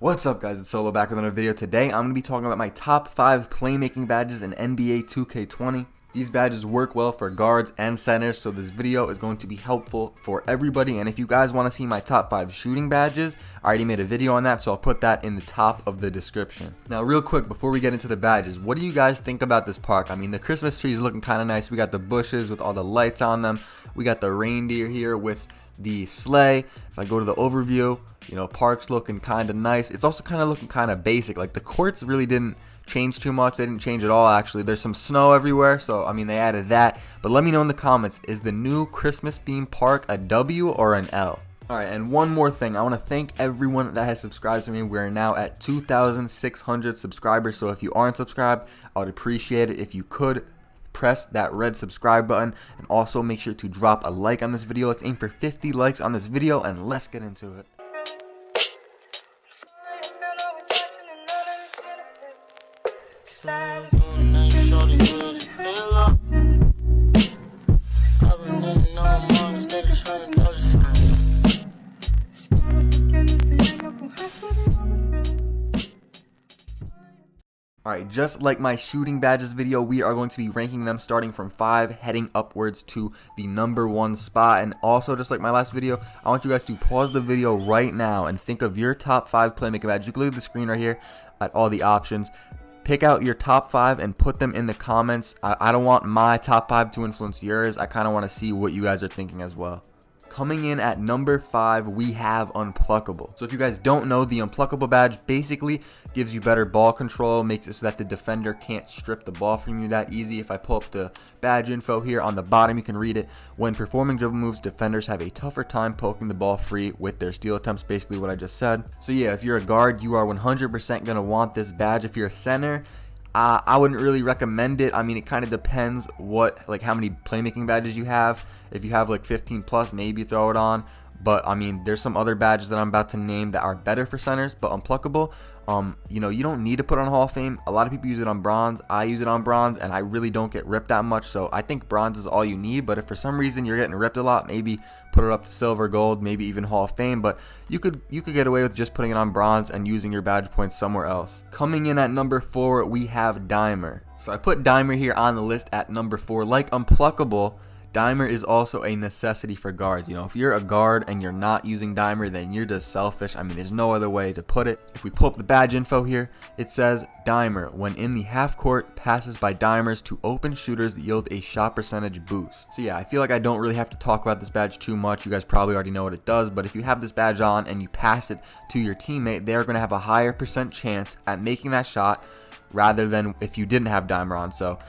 What's up guys, it's Solo back with another video. Today I'm going to be talking about my top 5 playmaking badges in NBA 2K20. These badges work well for guards and centers, so this video is going to be helpful for everybody. And if you guys want to see my top 5 shooting badges, I already made a video on that, so I'll put that in the top of the description. Now real quick, before we get into the badges, what do you guys think about this park? I mean, the Christmas tree is looking kind of nice. We got the bushes with all the lights on them. We got the reindeer here with the sleigh. If I go to the overview, you know, park's looking kind of nice. It's also kind of looking kind of basic. Like the courts really didn't change too much. They didn't change at all, actually. There's some snow everywhere, so I mean they added that. But let me know in the comments, is the new Christmas theme park a W or an L? Alright, and one more thing. I want to thank everyone that has subscribed to me. We're now at 2,600 subscribers, so if you aren't subscribed, I would appreciate it if you could press that red subscribe button, and also make sure to drop a like on this video. Let's aim for 50 likes on this video, and let's get into it. Alright, just like my shooting badges video, we are going to be ranking them starting from 5, heading upwards to the number 1 spot. And also, just like my last video, I want you guys to pause the video right now and think of your top 5 playmaking badges. You can look at the screen right here at all the options. Pick out your top 5 and put them in the comments. I don't want my top 5 to influence yours. I kind of want to see what you guys are thinking as well. Coming in at number 5, we have Unpluckable. So if you guys don't know, the Unpluckable badge basically gives you better ball control, makes it so that the defender can't strip the ball from you that easy. If I pull up the badge info here on the bottom, you can read it. When performing dribble moves, defenders have a tougher time poking the ball free with their steal attempts, basically what I just said. So yeah, if you're a guard, you are 100% going to want this badge. If you're a center, I wouldn't really recommend it. I mean, it kind of depends how many playmaking badges you have. If you have like 15 plus, maybe throw it on. But I mean, there's some other badges that I'm about to name that are better for centers. But Unpluckable, you know, you don't need to put on Hall of Fame. A lot of people use it on bronze. I use it on bronze, and I really don't get ripped that much. So I think bronze is all you need. But if for some reason you're getting ripped a lot, maybe put it up to silver, gold, maybe even Hall of Fame. But you could get away with just putting it on bronze and using your badge points somewhere else. Coming in at number 4, we have Dimer. So I put Dimer here on the list at number 4. Like Unpluckable, Dimer is also a necessity for guards. You know, if you're a guard and you're not using Dimer, then you're just selfish. I mean, there's no other way to put it. If we pull up the badge info here, it says Dimer, when in the half court, passes by dimers to open shooters yield a shot percentage boost. So yeah, I feel like I don't really have to talk about this badge too much. You guys probably already know what it does, but if you have this badge on and you pass it to your teammate, they're going to have a higher % chance at making that shot rather than if you didn't have Dimer on. So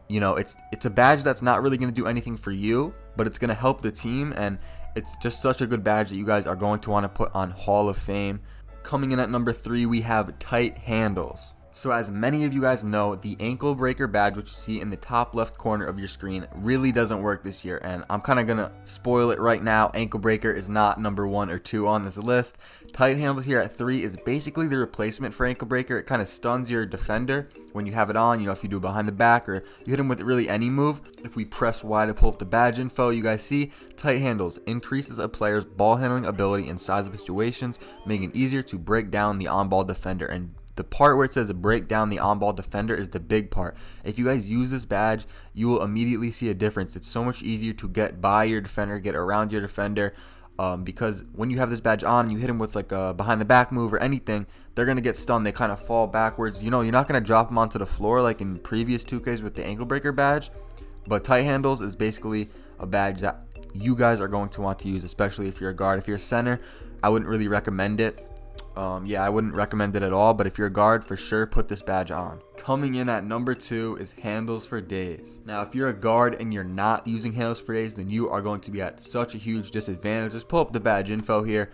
you know, it's a badge that's not really going to do anything for you, but it's going to help the team, and it's just such a good badge that you guys are going to want to put on Hall of Fame. Coming in at number 3, we have tight handles. So as many of you guys know, the ankle breaker badge, which you see in the top left corner of your screen, really doesn't work this year, and I'm kind of going to spoil it right now. Ankle breaker is not number 1 or 2 on this list. Tight handles here at 3 is basically the replacement for ankle breaker. It kind of stuns your defender when you have it on, you know, if you do behind the back or you hit him with really any move. If we press Y to pull up the badge info, you guys see tight handles increases a player's ball handling ability in size of situations, making it easier to break down the on-ball defender. And the part where it says break down the on-ball defender is the big part. If you guys use this badge, you will immediately see a difference. It's so much easier to get by your defender, get around your defender, because when you have this badge on and you hit them with like a behind the back move or anything, they're going to get stunned. They kind of fall backwards. You know, you're not going to drop them onto the floor like in previous 2Ks with the ankle breaker badge, but tight handles is basically a badge that you guys are going to want to use, especially if you're a guard. If you're a center, I wouldn't really recommend it. Yeah, I wouldn't recommend it at all, but if you're a guard, for sure put this badge on. Coming in at number 2 is handles for days. Now, if you're a guard and you're not using handles for days, then you are going to be at such a huge disadvantage. Just pull up the badge info here.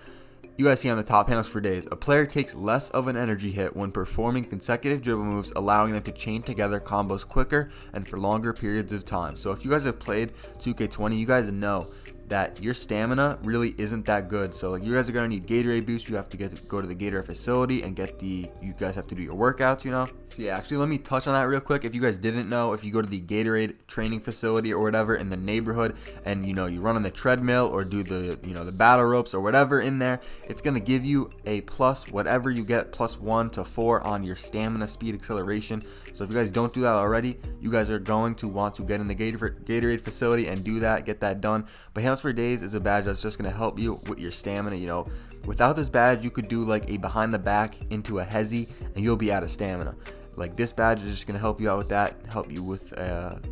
You guys see on the top, handles for days. A player takes less of an energy hit when performing consecutive dribble moves, allowing them to chain together combos quicker and for longer periods of time. So if you guys have played 2K20, you guys know that your stamina really isn't that good. So like, you guys are gonna need Gatorade boost. You have to go to the Gatorade facility and you guys have to do your workouts, you know. So yeah, actually let me touch on that real quick. If you guys didn't know, if you go to the Gatorade training facility or whatever in the neighborhood, and you know, you run on the treadmill or do the, you know, the battle ropes or whatever in there, it's gonna give you a plus whatever you get, +1 to 4 on your stamina, speed, acceleration. So if you guys don't do that already, you guys are going to want to get in the Gatorade facility and do that, get that done. But Hands for Days is a badge that's just going to help you with your stamina. You know, without this badge, you could do like a behind the back into a hezzy and you'll be out of stamina. Like, this badge is just going to help you out with that, help you with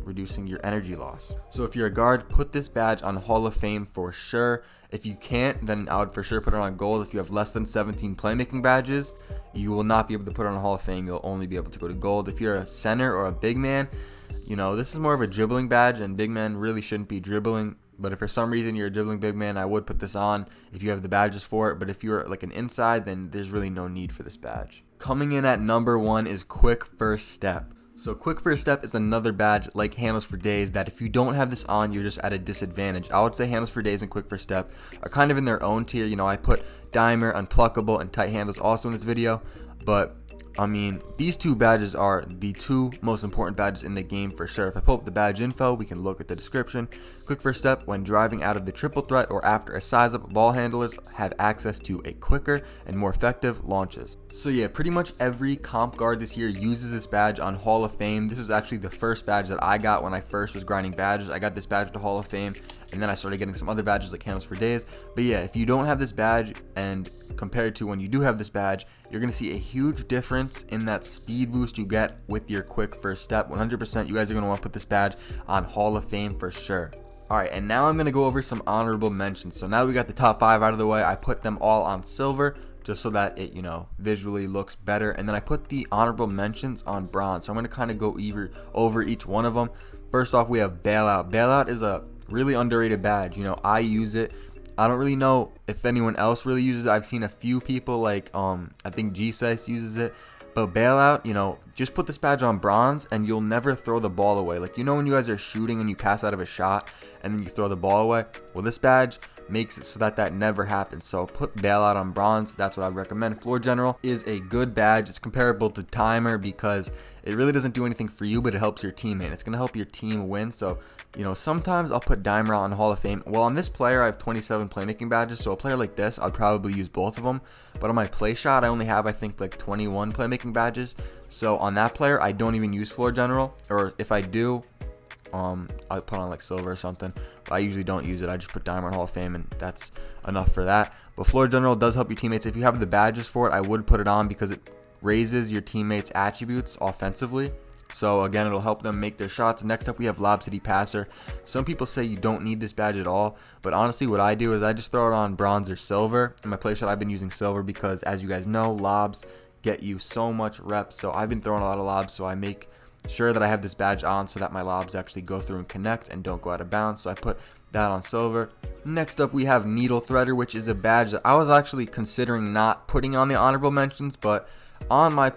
reducing your energy loss. So if you're a guard, put this badge on Hall of Fame for sure. If you can't, then I would for sure put it on gold. If you have less than 17 playmaking badges, you will not be able to put it on Hall of Fame. You'll only be able to go to gold. If you're a center or a big man, you know, this is more of a dribbling badge, and big men really shouldn't be dribbling. But if for some reason you're a dribbling big man, I would put this on if you have the badges for it. But if you're like an inside, then there's really no need for this badge. Coming in at number 1 is Quick First Step. So Quick First Step is another badge like Handles for Days that if you don't have this on, you're just at a disadvantage. I would say Handles for Days and Quick First Step are kind of in their own tier. You know, I put Dimer, Unpluckable, and Tight Handles also in this video. But I mean, these two badges are the two most important badges in the game for sure. If I pull up the badge info, we can look at the description. Quick First Step, when driving out of the triple threat or after a size up, ball handlers have access to a quicker and more effective launches. So yeah, pretty much every comp guard this year uses this badge on Hall of Fame. This was actually the first badge that I got when I first was grinding badges. I got this badge to Hall of Fame, and then I started getting some other badges like Handles for Days. But yeah, if you don't have this badge, and compared to when you do have this badge, you're going to see a huge difference in that speed boost you get with your Quick First Step. 100% you guys are going to want to put this badge on Hall of Fame for sure. Alright, and now I'm going to go over some honorable mentions. So now we got the top 5 out of the way. I put them all on silver just so that it, you know, visually looks better. And then I put the honorable mentions on bronze. So I'm going to kind of go over each one of them. First off, we have Bailout. Bailout is a really underrated badge. You know, I use it. I don't really know if anyone else really uses it. I've seen a few people like I think G-Sice uses it. But Bailout, you know, just put this badge on bronze and you'll never throw the ball away. Like, you know when you guys are shooting and you pass out of a shot and then you throw the ball away? Well, this badge makes it so that that never happens. So put Bailout on bronze. That's what I recommend. Floor General is a good badge. It's comparable to Timer because it really doesn't do anything for you, but it helps your teammate. It's going to help your team win. So, you know, sometimes I'll put Dimer on Hall of Fame. Well, on this player, I have 27 playmaking badges. So a player like this, I'd probably use both of them. But on my play shot, I only have, I think, like 21 playmaking badges. So on that player, I don't even use Floor General. Or if I do, I'll put on like silver or something. But I usually don't use it. I just put Dimer on Hall of Fame, and that's enough for that. But Floor General does help your teammates. If you have the badges for it, I would put it on because it raises your teammates' attributes offensively. So again, it'll help them make their shots. Next up, we have Lob City Passer. Some people say you don't need this badge at all, but honestly, what I do is I just throw it on bronze or silver. In my play shot, I've been using silver because, as you guys know, lobs get you so much reps. So I've been throwing a lot of lobs, so I make sure that I have this badge on so that my lobs actually go through and connect and don't go out of bounds. So I put that on silver. Next up, we have Needle Threader, which is a badge that I was actually considering not putting on the honorable mentions, but on my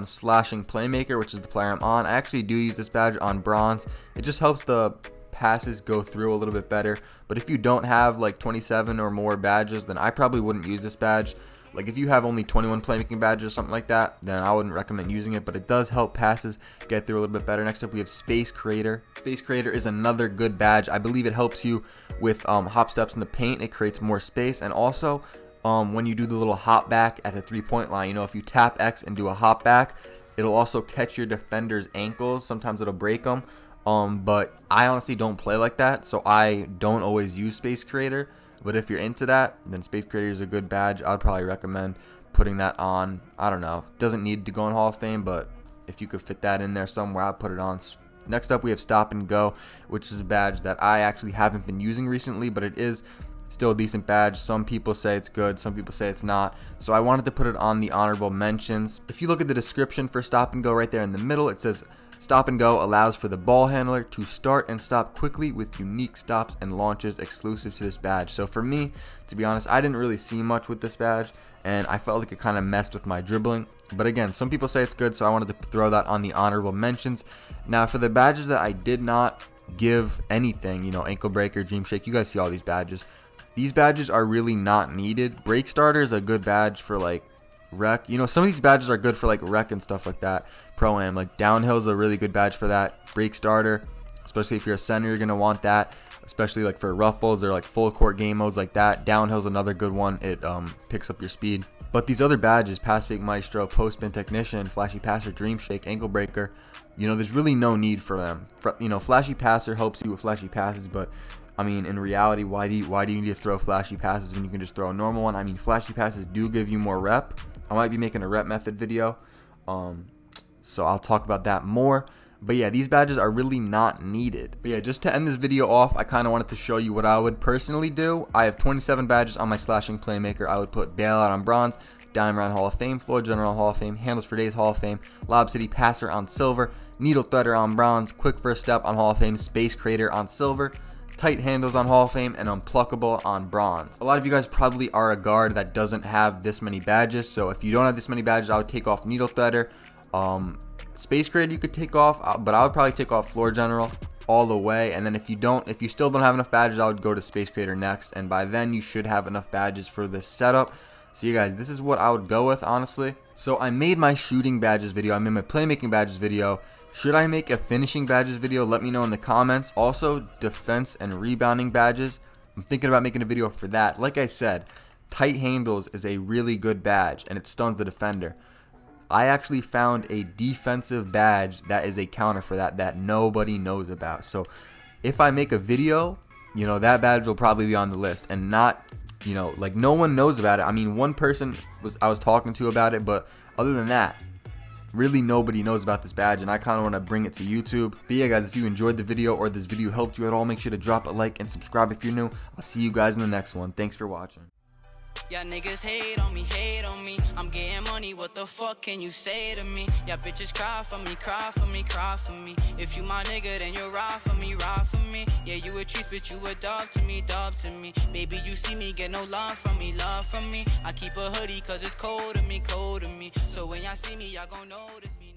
slashing playmaker, which is the player I'm on, I actually do use this badge on bronze. It just helps the passes go through a little bit better. But if you don't have like 27 or more badges, then I probably wouldn't use this badge. Like if you have only 21 playmaking badges or something like that, then I wouldn't recommend using it, but it does help passes get through a little bit better. Next up, we have Space Creator. Space Creator is another good badge. I believe it helps you with hop steps in the paint. It creates more space, and also when you do the little hop back at the 3-point line, you know, if you tap X and do a hop back, it'll also catch your defender's ankles. Sometimes it'll break them, but I honestly don't play like that, so I don't always use Space Creator. But if you're into that, then Space Creator is a good badge. I'd probably recommend putting that on. I don't know. It doesn't need to go in Hall of Fame, but if you could fit that in there somewhere, I'd put it on. Next up, we have Stop and Go, which is a badge that I actually haven't been using recently, but it is still a decent badge. Some people say it's good, some people say it's not. So I wanted to put it on the honorable mentions. If you look at the description for Stop and Go right there in the middle, it says Stop and Go allows for the ball handler to start and stop quickly with unique stops and launches exclusive to this badge. So for me, to be honest, I didn't really see much with this badge, and I felt like it kind of messed with my dribbling. But again, some people say it's good, so I wanted to throw that on the honorable mentions. Now for the badges that I did not give anything, you know, ankle breaker, dream shake. You guys see all these badges. These badges are really not needed. Break starter is a good badge for like rec. You know, some of these badges are good for like rec and stuff like that. Pro-am, like downhill is a really good badge for that. Break starter, especially if you're a center, you're gonna want that, especially like for ruffles or like full court game modes like that. Downhill is another good one. It picks up your speed. But these other badges, pass fake maestro, post spin technician, flashy passer, dream shake, ankle breaker, you know, there's really no need for them. You know, flashy passer helps you with flashy passes, but I mean, in reality, why do you need to throw flashy passes when you can just throw a normal one? I mean, flashy passes do give you more rep. I might be making a rep method video, so I'll talk about that more. But yeah, these badges are really not needed. But yeah, just to end this video off, I kind of wanted to show you what I would personally do. I have 27 badges on my slashing playmaker. I would put bailout on bronze, dime round Hall of Fame, floor general Hall of Fame, handles for days Hall of Fame, lob city passer on silver, needle threader on bronze, quick first step on Hall of Fame, space creator on silver, tight handles on Hall of Fame, and unpluckable on bronze. A lot of you guys probably are a guard that doesn't have this many badges, so if you don't have this many badges, I would take off needle threader. Space creator you could take off, but I would probably take off floor general all the way. And then if you still don't have enough badges, I would go to space creator next, and by then you should have enough badges for this setup. So you guys, this is what I would go with, honestly. So I made my shooting badges video, I made my playmaking badges video. Should I make a finishing badges video? Let me know in the comments. Also, defense and rebounding badges, I'm thinking about making a video for that. Like I said, tight handles is a really good badge and it stuns the defender. I actually found a defensive badge that is a counter for that nobody knows about. So if I make a video, you know, that badge will probably be on the list, and not, you know, like no one knows about it. I mean, one person I was talking to about it, but other than that, really nobody knows about this badge, and I kind of want to bring it to YouTube. But yeah guys, if you enjoyed the video or this video helped you at all, make sure to drop a like and subscribe if you're new. I'll see you guys in the next one. Thanks for watching. Y'all niggas hate on me. I'm getting money, what the fuck can you say to me? Y'all bitches cry for me. If you my nigga, then you ride for me. Yeah, you a cheese, bitch, you a dog to me. Baby, you see me, get no love from me. I keep a hoodie, cause it's cold to me. So when y'all see me, y'all gon' notice me.